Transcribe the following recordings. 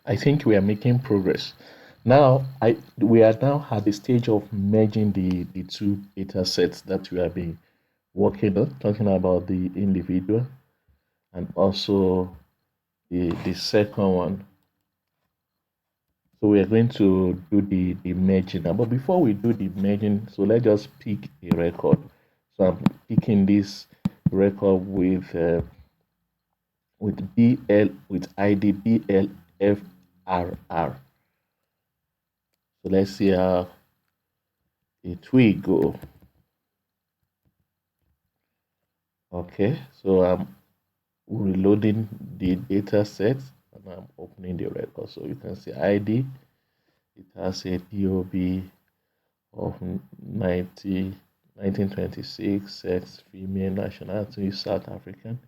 I think we are making progress. Now, we are now at the stage of merging the two data sets that we have been working on, talking about the individual and also the second one. So we are going to do the merging now. But before we do the merging, so let's just pick a record. So I'm picking this record with BL with ID BLFRR. So let's see how it will go. Okay, so I'm reloading the data set and I'm opening the record. So you can see ID, it has a DOB of 1926, sex, female, nationality, South African.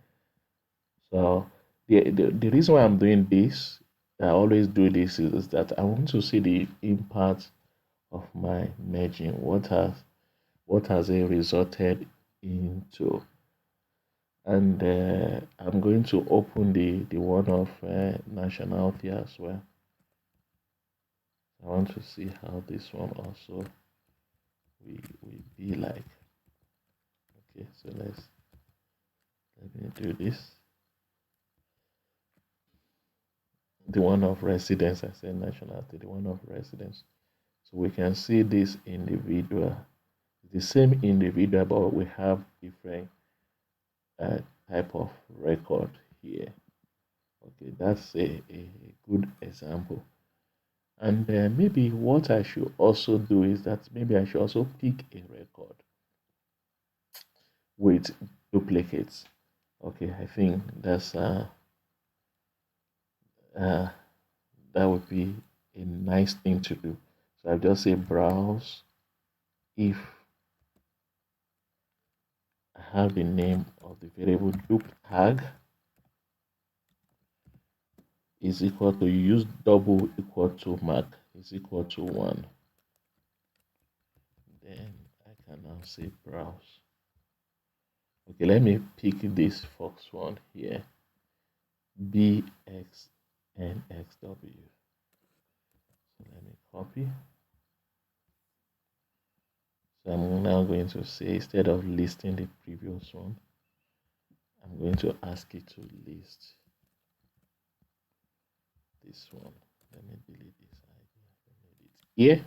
So the reason why I'm doing this, I always do this, is that I want to see the impact of my merging. What has it resulted into? And I'm going to open the one of nationality as well. I want to see how this one also will be like. Okay, so let me do this. The one of residence, I said nationality, the one of residence. So we can see this individual, the same individual, but we have different type of record here. Okay, that's a good example. And maybe what I should also do is that maybe I should also pick a record with duplicates. Okay, I think that would be a nice thing to do. So I just say browse if I have the name of the variable dup tag is equal to, use double equal to mark is equal to 1. Then I can now say browse. Okay, let me pick this Fox one here. BXNXW. So let me copy. So I'm now going to say, instead of listing the previous one, I'm going to ask it to list this one. Let me delete this idea. Here,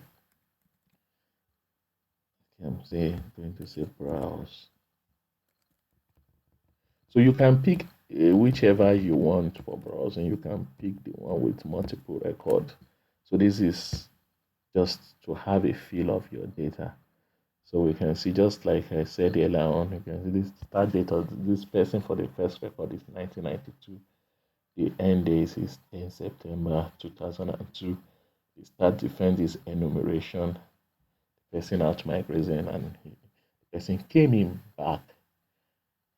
okay, I'm going to say browse. So you can pick whichever you want for browsing. You can pick the one with multiple record. So this is just to have a feel of your data. So we can see, just like I said earlier on, you can see this start date of this person for the first record is 1992. The end date is 10 September 2002. The start defense is enumeration. The person out migrating and the person came in back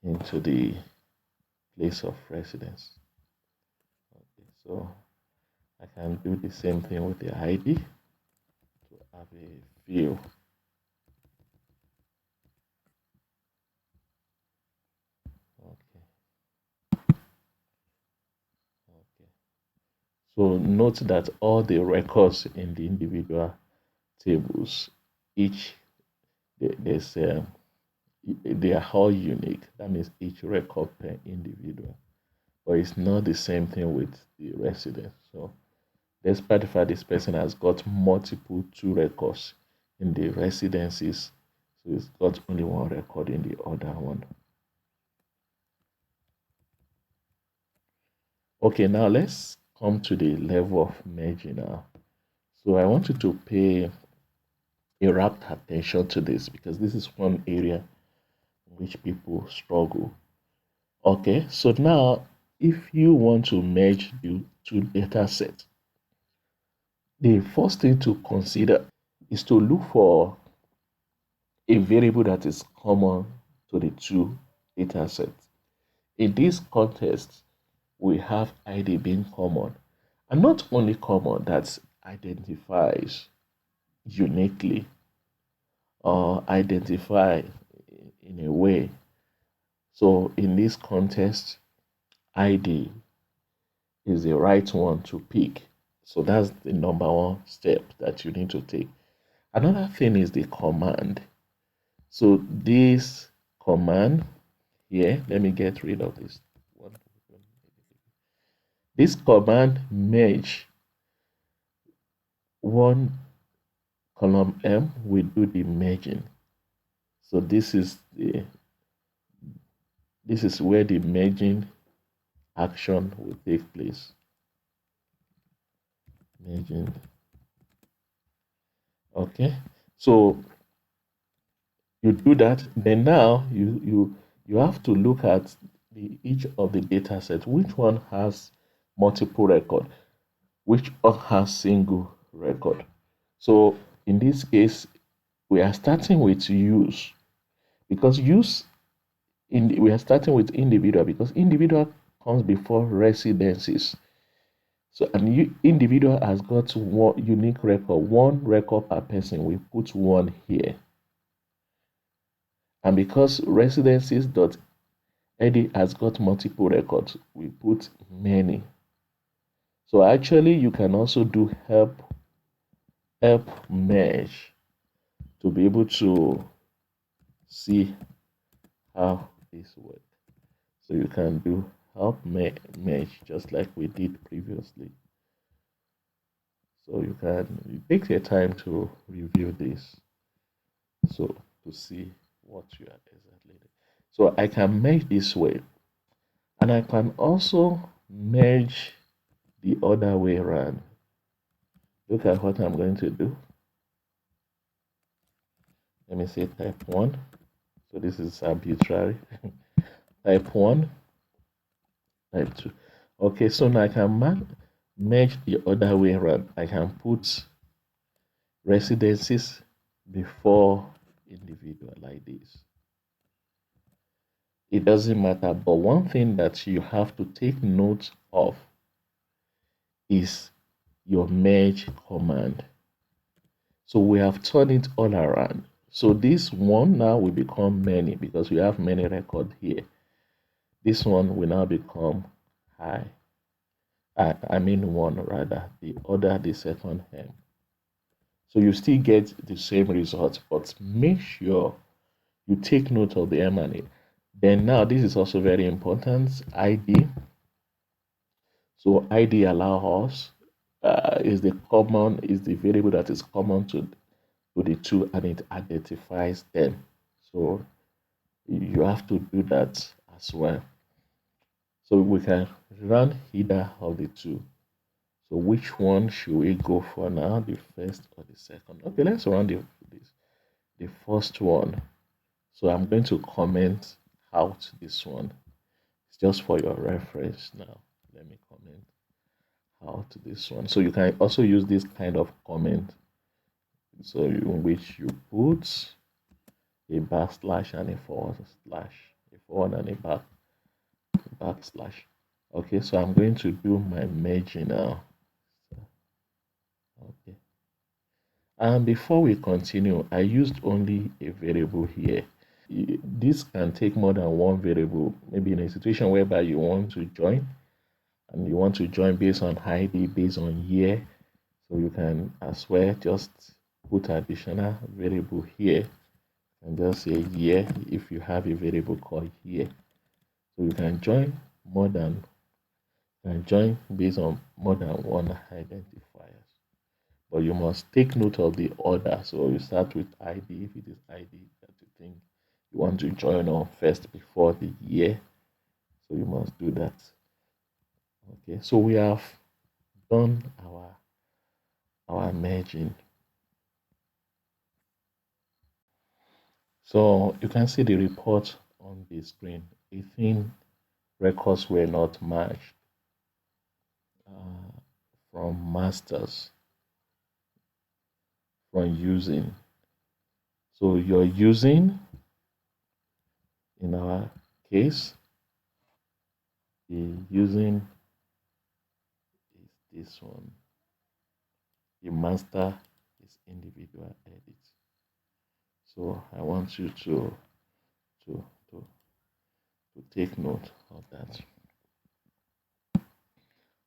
into the place of residence. Okay, so I can do the same thing with the ID to have a view. So note that all the records in the individual tables, each there's they are all unique. That means each record per individual, but it's not the same thing with the resident. So despite the fact this person has got multiple 2 records in the residences, so it's got only 1 record in the other one. Okay, now let's come to the level of merging now. So I want you to pay a rapt attention to this, because this is one area in which people struggle. Okay, so now if you want to merge the 2 data sets, the first thing to consider is to look for a variable that is common to the 2 data sets. In this context, we have ID being common, and not only common, that identifies uniquely or identify in a way. So in this context, ID is the right one to pick. So that's the number one step that you need to take. Another thing is the command. So this command here, let me get rid of this one. This command merge one column M will do the merging. So this is where the merging action will take place. Merging. Okay. So you do that, then now you have to look at each of the data sets. Which one has multiple record? Which one has single record? So in this case, we are starting with use, because we are starting with individual because individual comes before residencies. So an individual has got one unique record, one record per person. We put one here. And because residencies.ed has got multiple records, we put many. So actually, you can also do help merge to be able to see how this works. So you can do help merge just like we did previously. So you take your time to review this, so to see what you are exactly doing. So I can merge this way, and I can also merge the other way around. Look at what I'm going to do. Let me say type 1. So this is arbitrary. Type 1, type 2. Okay, so now I can merge the other way around. I can put residencies before individual like this. It doesn't matter, but one thing that you have to take note of is your merge command. So we have turned it all around. So this one now will become many because we have many records here. This one will now become high. I mean one rather, the other, the second M. So you still get the same result, but make sure you take note of the M and A. Then now this is also very important, ID. So ID allow us is the variable that is common to the two, and it identifies them. So you have to do that as well. So we can run either of the two. So which one should we go for now, the first or the second? Okay, let's run the first one. So I'm going to comment out this one. It's just for your reference now. Let me comment out this one. So you can also use this kind of comment. So in which you put a backslash and a forward slash, a forward and a backslash. Okay, so I'm going to do my merging now. Okay. And before we continue, I used only a variable here. This can take more than one variable. Maybe in a situation whereby you want to join, and you want to join based on ID, based on year. So you can as well just put additional variable here and just say year if you have a variable called year. So you can join based on more than one identifiers. But you must take note of the order. So you start with ID if it is ID that you think you want to join on first before the year. So you must do that. Okay, so we have done our merging. So you can see the report on the screen. 18 records were not matched from masters from using. So you're using, in our case, the using is this one. The master is individual edit. So I want you to to to take note of that.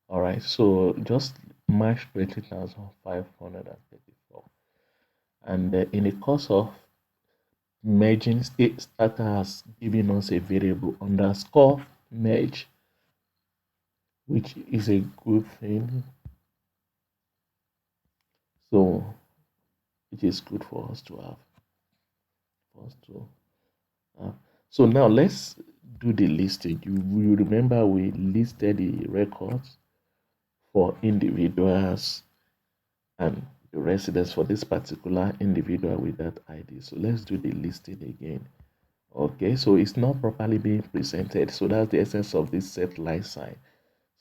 All right, so just March 20,534. And in the course of merging, Stata has given us a variable underscore merge, which is a good thing. So it is good for us to have. So now let's do the listing. You remember we listed the records for individuals and the residence for this particular individual with that ID. So let's do the listing again. Okay, so it's not properly being presented. So that's the essence of this set line sign.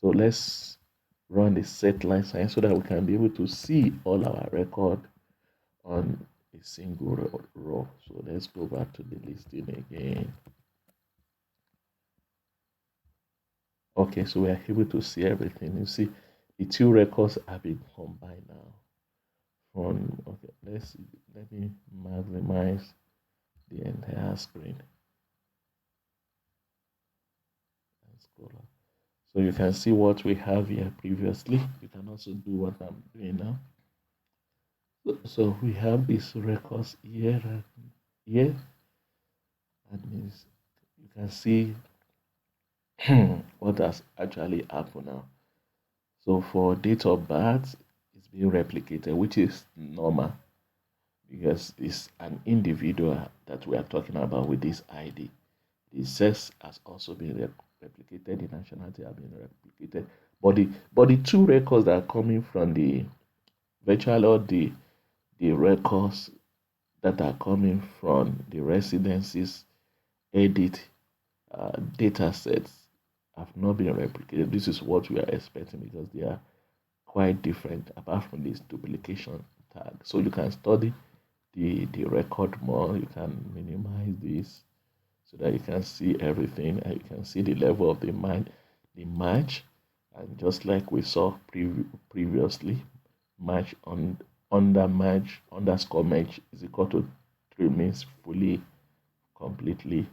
So let's run the set line sign so that we can be able to see all our record on a single row. So let's go back to the listing again. Okay, so we are able to see everything. You see, the two records have been combined now. Okay, let me maximize the entire screen. So you can see what we have here previously. You can also do what I'm doing now. So we have these records here and here. That means you can see what has actually happened now. So for date of birth, it's being replicated, which is normal because it's an individual that we are talking about with this ID. The sex has also been replicated, the nationality have been replicated. But the two records that are coming from the virtual or the records that are coming from the residencies edit data sets have not been replicated. This is what we are expecting because they are quite different apart from this duplication tag. So you can study the record more, you can minimize this so that you can see everything and you can see the level of the match. And just like we saw previously, match on under match underscore match is equal to 3 means fully completely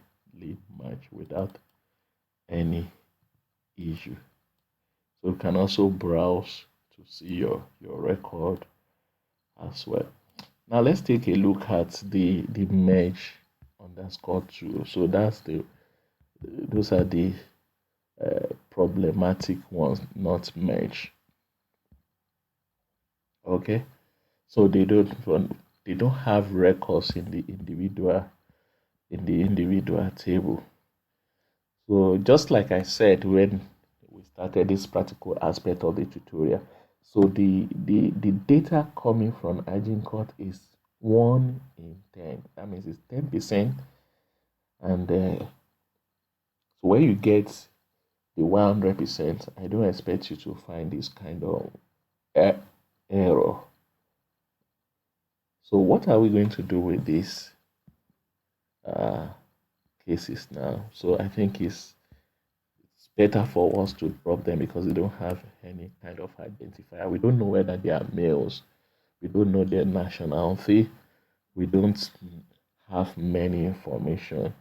match without any issue. So you can also browse to see your record as well. Now let's take a look at the merge underscore 2. So those are the problematic ones, not merge. Okay, so they don't have records in the individual table. So just like I said when we started this practical aspect of the tutorial, so the data coming from Agincourt is 1 in 10. That means it's 10%. And so when you get the 100%, I don't expect you to find this kind of error. So what are we going to do with these cases now? So I think it's better for us to drop them because they don't have any kind of identifier. We don't know whether they are males. We don't know their nationality. We don't have many information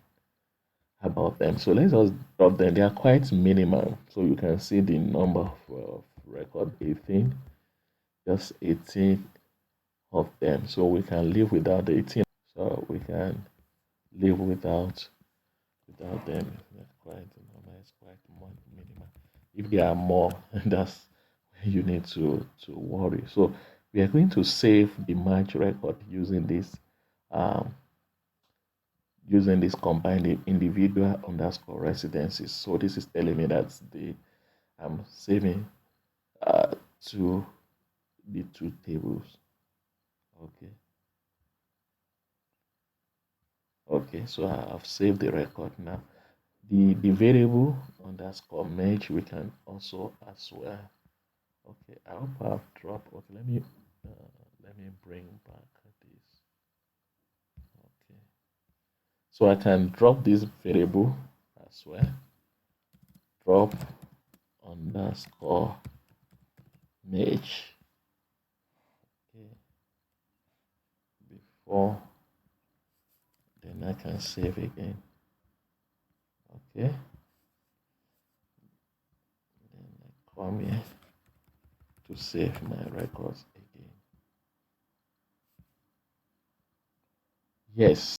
about them. So let's just drop them. They are quite minimal. So you can see the number of record 18, just 18 of them. So we can live without the 18. So we can live without them. It's quite minimal. If there are more, that's when you need to worry. So we are going to save the match record using this combined individual underscore residencies. So this is telling me that I'm saving to the two tables. Okay, so I've saved the record now. The variable underscore merge we can also as well. Okay, I hope I've dropped. Okay, let me bring back this. Okay, so I can drop this variable as well. Drop underscore merge. Okay, before then I can save again. Okay, then I come here to save my records again. Yes,